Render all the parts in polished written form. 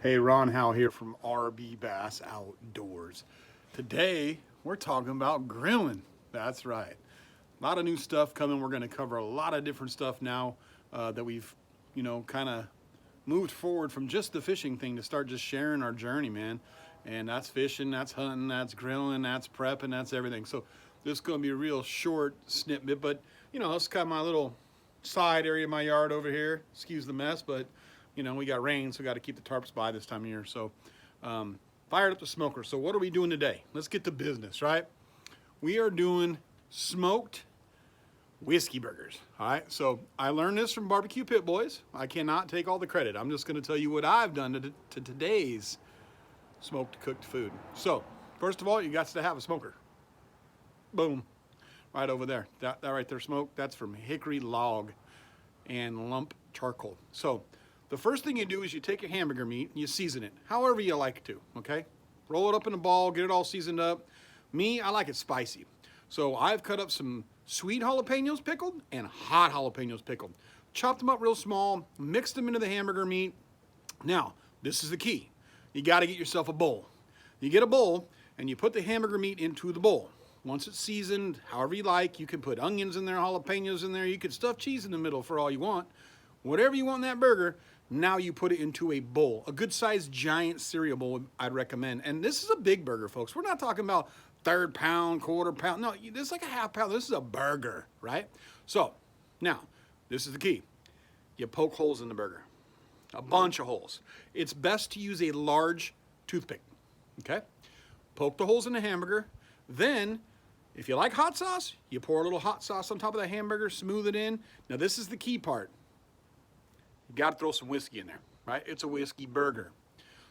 Hey, Ron Howe here from RB Bass Outdoors. Today, we're talking about grilling. That's right. A lot of new stuff coming. We're going to cover a lot of different stuff now that we've, kind of moved forward from just the fishing thing to start just sharing our journey, man. And that's fishing, that's hunting, that's grilling, that's prepping, that's everything. So this is going to be a real short snippet, but, it's kind of my little side area of my yard over here. Excuse the mess, but we got rain, so we got to keep the tarps by this time of year. So fired up the smoker. So what are we doing today? Let's get to business, right? We are doing smoked whiskey burgers. All right. So I learned this from Barbecue Pit Boys. I cannot take all the credit. I'm just going to tell you what I've done to today's smoked cooked food. So first of all, you got to have a smoker. Boom. Right over there. That right there, smoked. That's from hickory log and lump charcoal. So the first thing you do is you take your hamburger meat and you season it however you like to, okay? Roll it up in a ball, get it all seasoned up. Me, I like it spicy. So I've cut up some sweet jalapenos pickled and hot jalapenos pickled. Chopped them up real small, mixed them into the hamburger meat. Now, this is the key. You gotta get yourself a bowl. You get a bowl and you put the hamburger meat into the bowl. Once it's seasoned, however you like, you can put onions in there, jalapenos in there, you can stuff cheese in the middle for all you want. Whatever you want in that burger, now you put it into a bowl. A good-sized giant cereal bowl I'd recommend. And this is a big burger, folks. We're not talking about third pound, quarter pound. No, this is like a half pound. This is a burger, right? So, now, this is the key. You poke holes in the burger. A bunch of holes. It's best to use a large toothpick, okay? Poke the holes in the hamburger. Then, if you like hot sauce, you pour a little hot sauce on top of the hamburger, smooth it in. Now, this is the key part. You got to throw some whiskey in there, right? It's a whiskey burger.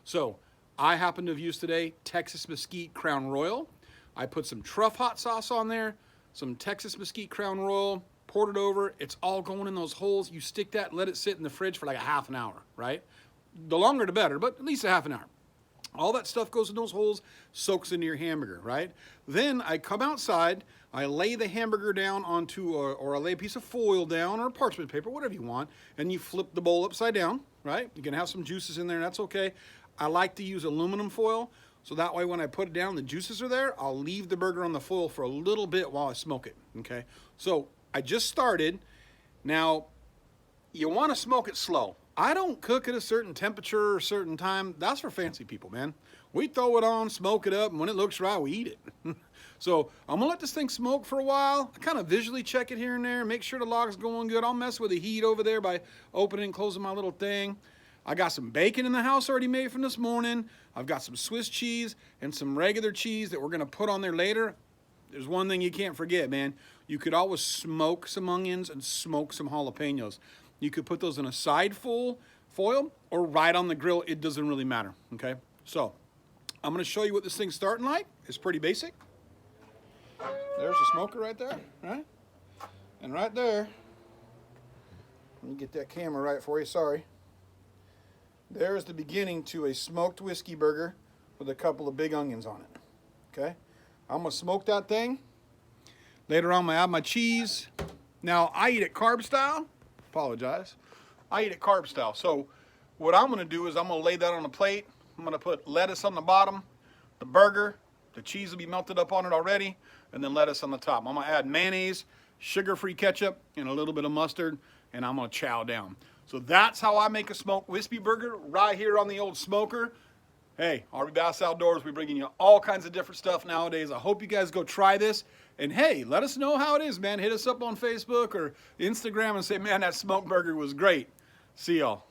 So I happen to have used today Texas Mesquite Crown Royal. I put some truff hot sauce on there, some Texas Mesquite Crown Royal, poured it over. It's all going in those holes. You stick that, let it sit in the fridge for like a half an hour, right? The longer the better, but at least a half an hour. All that stuff goes in those holes, soaks into your hamburger, right? Then I come outside, I lay the hamburger down onto, or I lay a piece of foil down or parchment paper, whatever you want, and you flip the bowl upside down, right? You can have some juices in there, that's okay. I like to use aluminum foil, so that way when I put it down, the juices are there. I'll leave the burger on the foil for a little bit while I smoke it, okay? So I just started. Now, you want to smoke it slow. I don't cook at a certain temperature or a certain time. That's for fancy people, man. We throw it on, smoke it up, and when it looks right, we eat it. So I'm gonna let this thing smoke for a while. I kind of visually check it here and there, make sure the log's going good. I'll mess with the heat over there by opening and closing my little thing. I got some bacon in the house already made from this morning. I've got some Swiss cheese and some regular cheese that we're gonna put on there later. There's one thing you can't forget, man. You could always smoke some onions and smoke some jalapenos. You could put those in a side foil or right on the grill. It doesn't really matter, okay? So I'm gonna show you what this thing's starting like. It's pretty basic. There's the smoker right there, right? And right there, let me get that camera right for you, sorry. There's the beginning to a smoked whiskey burger with a couple of big onions on it, okay? I'm gonna smoke that thing. Later on, I'm gonna add my cheese. Now, I eat it carb style. Apologize. I eat it carb style. So what I'm gonna do is I'm gonna lay that on a plate. I'm gonna put lettuce on the bottom, the burger, the cheese will be melted up on it already, and then lettuce on the top. I'm gonna add mayonnaise, sugar-free ketchup, and a little bit of mustard, and I'm gonna chow down. So that's how I make a smoked whiskey burger right here on the old smoker. Hey, RB Bass Outdoors, we're bringing you all kinds of different stuff nowadays. I hope you guys go try this. And hey, let us know how it is, man. Hit us up on Facebook or Instagram and say, man, that smoked burger was great. See y'all.